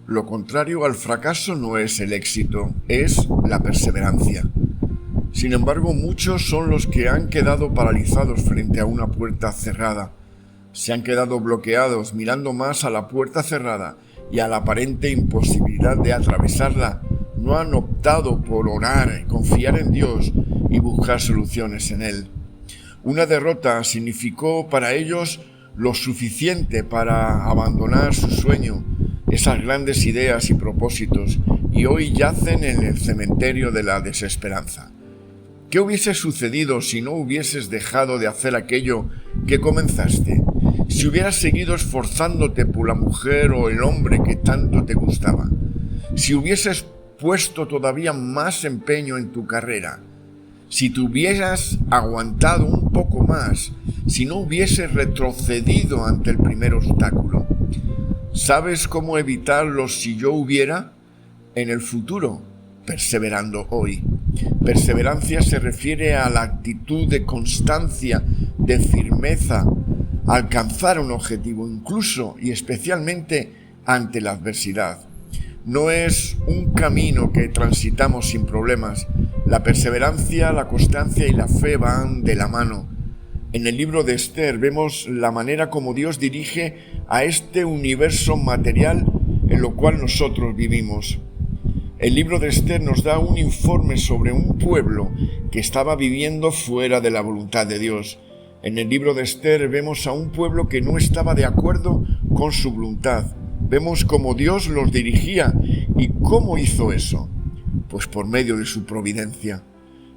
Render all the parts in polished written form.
Lo contrario al fracaso no es el éxito, es la perseverancia. Sin embargo, muchos son los que han quedado paralizados frente a una puerta cerrada. Se han quedado bloqueados mirando más a la puerta cerrada y a la aparente imposibilidad de atravesarla. No han optado por orar, confiar en Dios y buscar soluciones en Él. Una derrota significó para ellos lo suficiente para abandonar su sueño, esas grandes ideas y propósitos, y hoy yacen en el cementerio de la desesperanza. ¿Qué hubiese sucedido si no hubieses dejado de hacer aquello que comenzaste? Si hubieras seguido esforzándote por la mujer o el hombre que tanto te gustaba. Si hubieses puesto todavía más empeño en tu carrera. Si te hubieras aguantado un poco más. Si no hubieses retrocedido ante el primer obstáculo. ¿Sabes cómo evitarlo si yo hubiera? En el futuro, perseverando hoy. Perseverancia se refiere a la actitud de constancia, de firmeza, alcanzar un objetivo, incluso y especialmente ante la adversidad. No es un camino que transitamos sin problemas. La perseverancia, la constancia y la fe van de la mano. En el libro de Esther vemos la manera como Dios dirige a este universo material en lo cual nosotros vivimos. El libro de Esther nos da un informe sobre un pueblo que estaba viviendo fuera de la voluntad de Dios. En el libro de Esther vemos a un pueblo que no estaba de acuerdo con su voluntad. Vemos cómo Dios los dirigía. ¿Y cómo hizo eso? Pues por medio de su providencia.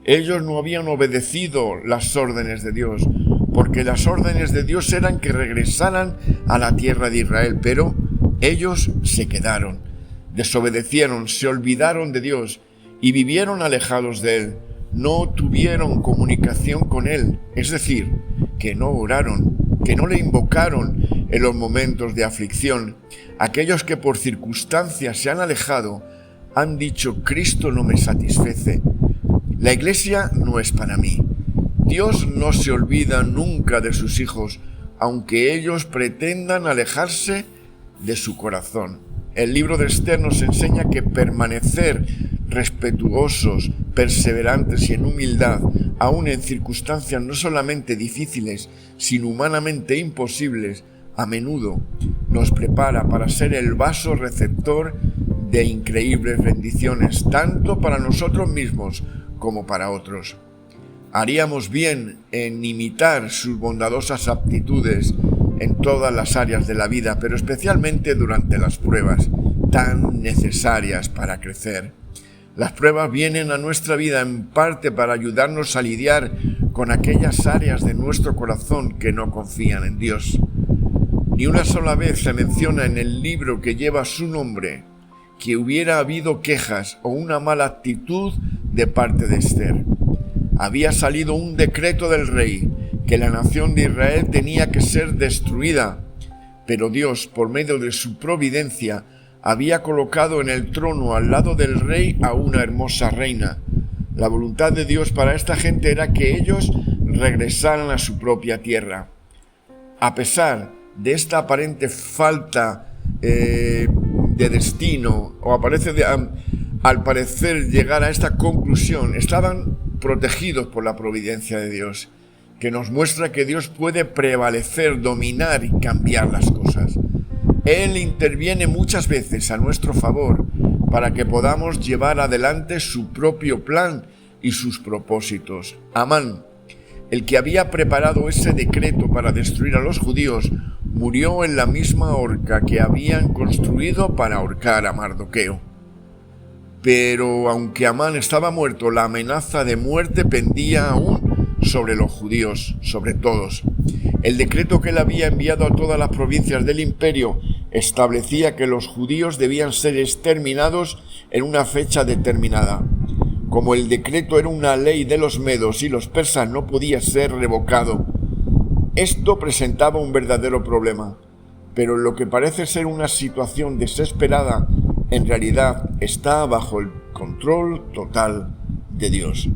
Ellos no habían obedecido las órdenes de Dios, porque las órdenes de Dios eran que regresaran a la tierra de Israel, pero ellos se quedaron, desobedecieron, se olvidaron de Dios y vivieron alejados de Él. No tuvieron comunicación con Él, es decir, que no oraron, que no le invocaron en los momentos de aflicción. Aquellos que por circunstancias se han alejado han dicho: Cristo no me satisface. La iglesia no es para mí. Dios no se olvida nunca de sus hijos, aunque ellos pretendan alejarse de su corazón. El libro de Esther nos enseña que permanecer respetuosos, perseverantes y en humildad, aun en circunstancias no solamente difíciles, sino humanamente imposibles, a menudo nos prepara para ser el vaso receptor de increíbles bendiciones, tanto para nosotros mismos como para otros. Haríamos bien en imitar sus bondadosas aptitudes en todas las áreas de la vida, pero especialmente durante las pruebas tan necesarias para crecer. Las pruebas vienen a nuestra vida en parte para ayudarnos a lidiar con aquellas áreas de nuestro corazón que no confían en Dios. Ni una sola vez se menciona en el libro que lleva su nombre que hubiera habido quejas o una mala actitud de parte de Esther. Había salido un decreto del rey que la nación de Israel tenía que ser destruida, pero Dios, por medio de su providencia, había colocado en el trono al lado del rey a una hermosa reina. La voluntad de Dios para esta gente era que ellos regresaran a su propia tierra. A pesar de esta aparente falta de destino, al parecer llegar a esta conclusión, estaban protegidos por la providencia de Dios, que nos muestra que Dios puede prevalecer, dominar y cambiar las cosas. Él interviene muchas veces a nuestro favor para que podamos llevar adelante su propio plan y sus propósitos. Amán, el que había preparado ese decreto para destruir a los judíos, murió en la misma horca que habían construido para ahorcar a Mardoqueo. Pero aunque Amán estaba muerto, la amenaza de muerte pendía aún sobre los judíos, sobre todos. El decreto que él había enviado a todas las provincias del imperio establecía que los judíos debían ser exterminados en una fecha determinada. Como el decreto era una ley de los medos y los persas, no podía ser revocado. Esto presentaba un verdadero problema, pero lo que parece ser una situación desesperada, en realidad está bajo el control total de Dios.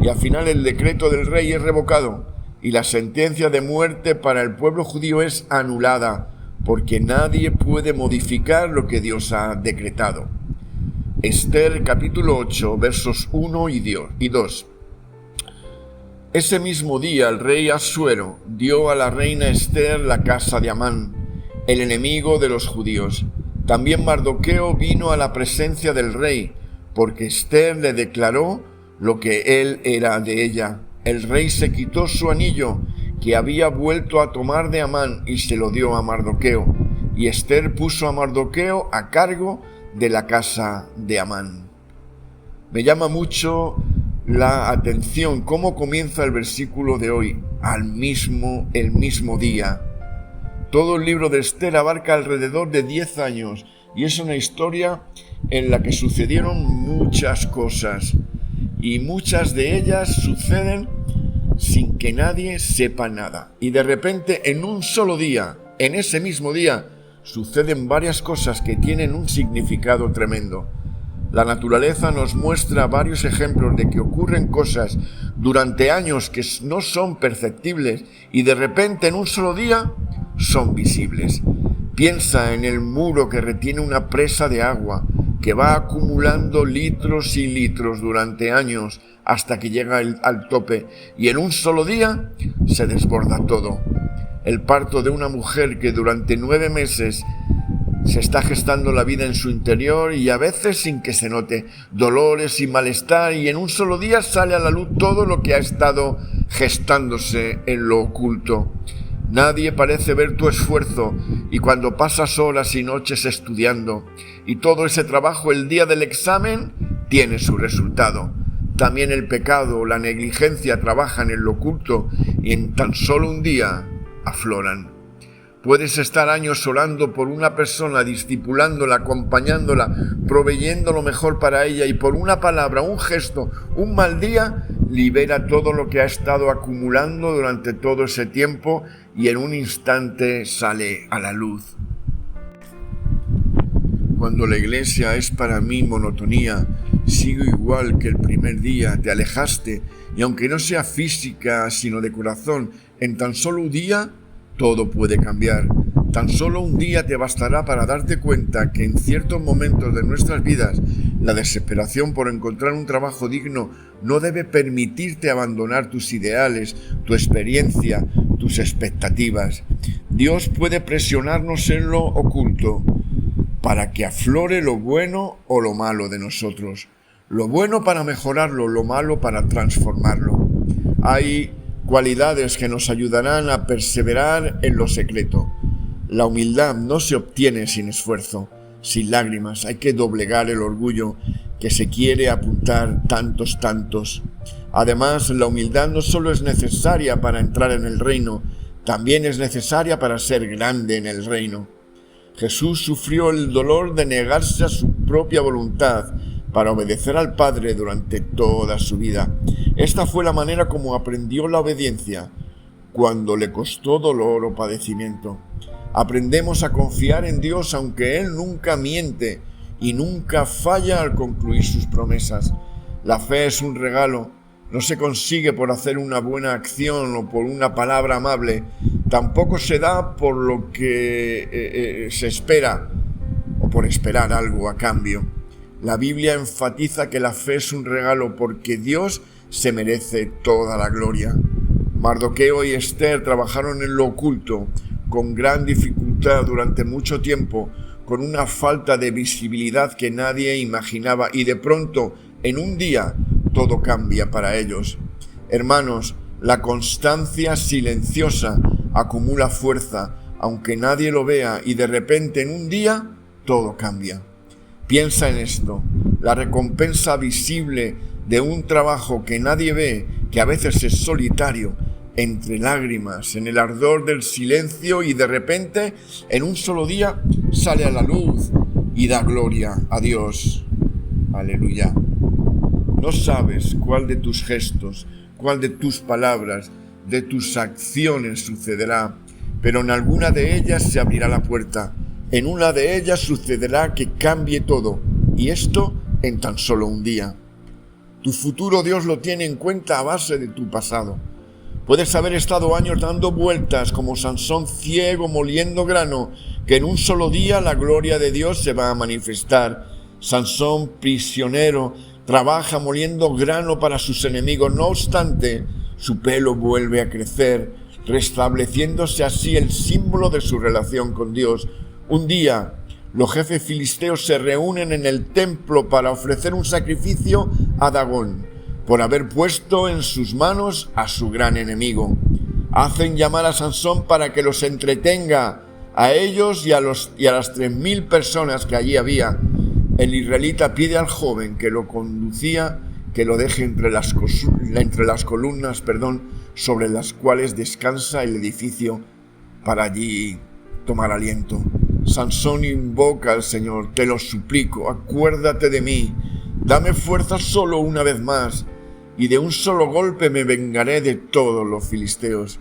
Y al final el decreto del rey es revocado y la sentencia de muerte para el pueblo judío es anulada porque nadie puede modificar lo que Dios ha decretado. Esther capítulo 8, versos 1 y 2. Ese mismo día el rey Asuero dio a la reina Esther la casa de Amán, el enemigo de los judíos. También Mardoqueo vino a la presencia del rey, porque Esther le declaró lo que él era de ella. El rey se quitó su anillo que había vuelto a tomar de Amán y se lo dio a Mardoqueo. Y Esther puso a Mardoqueo a cargo de la casa de Amán. Me llama mucho la atención cómo comienza el versículo de hoy, el mismo día. Todo el libro de Esther abarca alrededor de 10 años y es una historia en la que sucedieron muchas cosas y muchas de ellas suceden sin que nadie sepa nada. Y de repente en un solo día, en ese mismo día, suceden varias cosas que tienen un significado tremendo. La naturaleza nos muestra varios ejemplos de que ocurren cosas durante años que no son perceptibles y de repente en un solo día son visibles. Piensa en el muro que retiene una presa de agua que va acumulando litros y litros durante años hasta que llega al tope y en un solo día se desborda todo. El parto de una mujer que durante 9 meses se está gestando la vida en su interior y a veces sin que se note, dolores y malestar, y en un solo día sale a la luz todo lo que ha estado gestándose en lo oculto. Nadie parece ver tu esfuerzo y cuando pasas horas y noches estudiando y todo ese trabajo el día del examen tiene su resultado. También el pecado o la negligencia trabajan en lo oculto y en tan solo un día afloran. Puedes estar años orando por una persona, discipulándola, acompañándola, proveyendo lo mejor para ella y por una palabra, un gesto, un mal día, libera todo lo que ha estado acumulando durante todo ese tiempo y en un instante sale a la luz. Cuando la iglesia es para mí monotonía, sigo igual que el primer día, te alejaste y aunque no sea física sino de corazón, en tan solo un día todo puede cambiar. Tan solo un día te bastará para darte cuenta que en ciertos momentos de nuestras vidas la desesperación por encontrar un trabajo digno no debe permitirte abandonar tus ideales, tu experiencia, tus expectativas. Dios puede presionarnos en lo oculto para que aflore lo bueno o lo malo de nosotros. Lo bueno para mejorarlo, lo malo para transformarlo. Hay cualidades que nos ayudarán a perseverar en lo secreto. La humildad no se obtiene sin esfuerzo, sin lágrimas. Hay que doblegar el orgullo que se quiere apuntar tantos. Además, la humildad no solo es necesaria para entrar en el reino, también es necesaria para ser grande en el reino. Jesús sufrió el dolor de negarse a su propia voluntad para obedecer al Padre durante toda su vida. Esta fue la manera como aprendió la obediencia, cuando le costó dolor o padecimiento. Aprendemos a confiar en Dios aunque Él nunca miente y nunca falla al concluir sus promesas. La fe es un regalo, no se consigue por hacer una buena acción o por una palabra amable, tampoco se da por lo que se espera o por esperar algo a cambio. La Biblia enfatiza que la fe es un regalo porque Dios se merece toda la gloria. Mardoqueo y Esther trabajaron en lo oculto con gran dificultad durante mucho tiempo, con una falta de visibilidad que nadie imaginaba y de pronto, en un día, todo cambia para ellos. Hermanos, la constancia silenciosa acumula fuerza, aunque nadie lo vea, y de repente en un día todo cambia. Piensa en esto, la recompensa visible de un trabajo que nadie ve, que a veces es solitario, entre lágrimas, en el ardor del silencio y de repente, en un solo día, sale a la luz y da gloria a Dios. Aleluya. No sabes cuál de tus gestos, cuál de tus palabras, de tus acciones sucederá, pero en alguna de ellas se abrirá la puerta. En una de ellas sucederá que cambie todo, y esto en tan solo un día. Tu futuro Dios lo tiene en cuenta a base de tu pasado. Puedes haber estado años dando vueltas como Sansón ciego moliendo grano, que en un solo día la gloria de Dios se va a manifestar. Sansón prisionero trabaja moliendo grano para sus enemigos. No obstante, su pelo vuelve a crecer, restableciéndose así el símbolo de su relación con Dios. Un día, los jefes filisteos se reúnen en el templo para ofrecer un sacrificio a Dagón, por haber puesto en sus manos a su gran enemigo. Hacen llamar a Sansón para que los entretenga, a ellos y a las 3,000 personas que allí había. El israelita pide al joven que lo conducía que lo deje entre las columnas, sobre las cuales descansa el edificio, para allí tomar aliento. Sansón invoca al Señor: te lo suplico, acuérdate de mí, dame fuerza solo una vez más, y de un solo golpe me vengaré de todos los filisteos.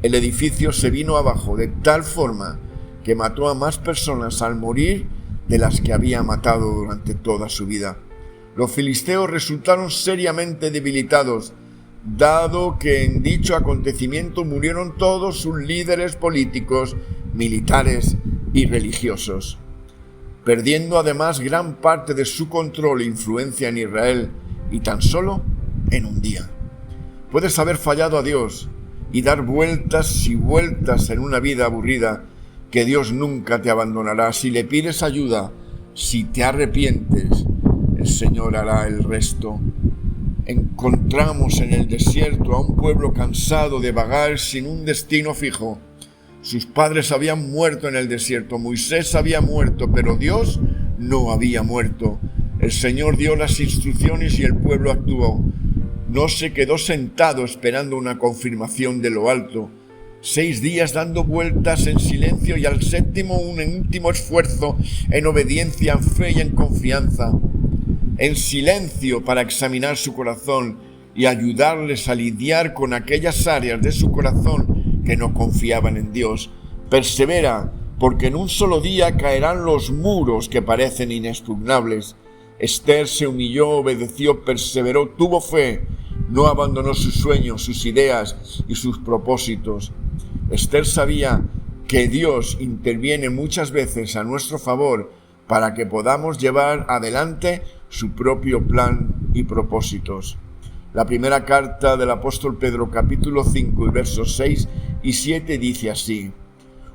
El edificio se vino abajo de tal forma que mató a más personas al morir de las que había matado durante toda su vida. Los filisteos resultaron seriamente debilitados, dado que en dicho acontecimiento murieron todos sus líderes políticos, militares y religiosos, perdiendo además gran parte de su control e influencia en Israel, y tan solo en un día. Puedes haber fallado a Dios y dar vueltas y vueltas en una vida aburrida, que Dios nunca te abandonará. Si le pides ayuda, si te arrepientes, el Señor hará el resto. Encontramos en el desierto a un pueblo cansado de vagar sin un destino fijo. Sus padres habían muerto en el desierto, Moisés había muerto, pero Dios no había muerto. El Señor dio las instrucciones y el pueblo actuó. No se quedó sentado esperando una confirmación de lo alto. 6 días dando vueltas en silencio, y al séptimo un último esfuerzo en obediencia, en fe y en confianza. En silencio para examinar su corazón y ayudarles a lidiar con aquellas áreas de su corazón que no confiaban en Dios. Persevera, porque en un solo día caerán los muros que parecen inexpugnables. Esther se humilló, obedeció, perseveró, tuvo fe, no abandonó sus sueños, sus ideas y sus propósitos. Esther sabía que Dios interviene muchas veces a nuestro favor para que podamos llevar adelante su propio plan y propósitos. La primera carta del apóstol Pedro, capítulo 5 y versos 6 y 7 dice así: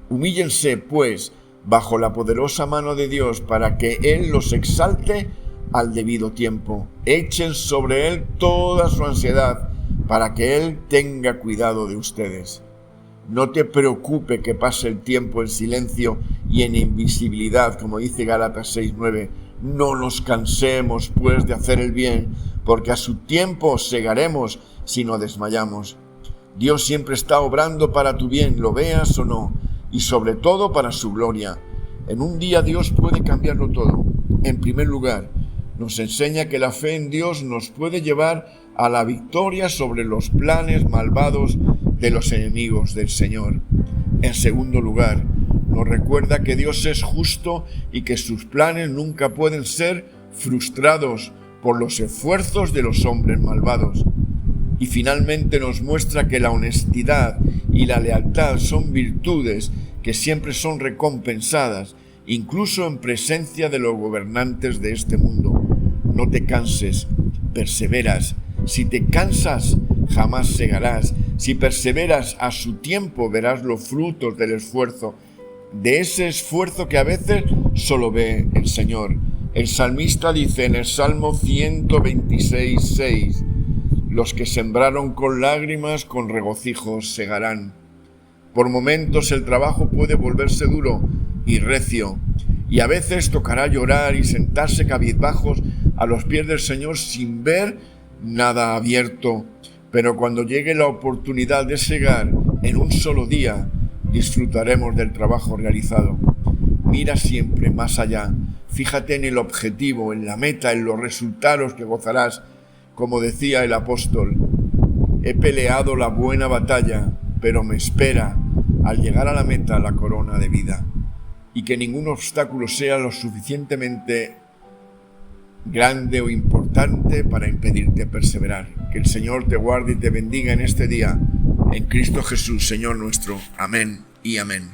humíllense, pues, bajo la poderosa mano de Dios, para que Él los exalte al debido tiempo. Echen sobre Él toda su ansiedad, para que Él tenga cuidado de ustedes. No te preocupe que pase el tiempo en silencio y en invisibilidad, como dice Gálatas 6:9. No nos cansemos, pues, de hacer el bien, porque a su tiempo segaremos si no desmayamos. Dios siempre está obrando para tu bien, lo veas o no, y sobre todo para su gloria. En un día Dios puede cambiarlo todo. En primer lugar, nos enseña que la fe en Dios nos puede llevar a la victoria sobre los planes malvados de los enemigos del Señor. En segundo lugar, nos recuerda que Dios es justo y que sus planes nunca pueden ser frustrados por los esfuerzos de los hombres malvados. Y finalmente nos muestra que la honestidad y la lealtad son virtudes que siempre son recompensadas, incluso en presencia de los gobernantes de este mundo. No te canses, perseveras. Si te cansas, jamás segarás. Si perseveras, a su tiempo verás los frutos del esfuerzo, de ese esfuerzo que a veces solo ve el Señor. El salmista dice en el Salmo 126:6: los que sembraron con lágrimas, con regocijo segarán. Por momentos el trabajo puede volverse duro y recio, y a veces tocará llorar y sentarse cabizbajos a los pies del Señor sin ver nada abierto. Pero cuando llegue la oportunidad de segar en un solo día, disfrutaremos del trabajo realizado. Mira siempre más allá. Fíjate en el objetivo, en la meta, en los resultados que gozarás. Como decía el apóstol: he peleado la buena batalla, pero me espera al llegar a la meta la corona de vida. Y que ningún obstáculo sea lo suficientemente grande o importante para impedirte perseverar. Que el Señor te guarde y te bendiga en este día. en Cristo Jesús, Señor nuestro. Amén y amén.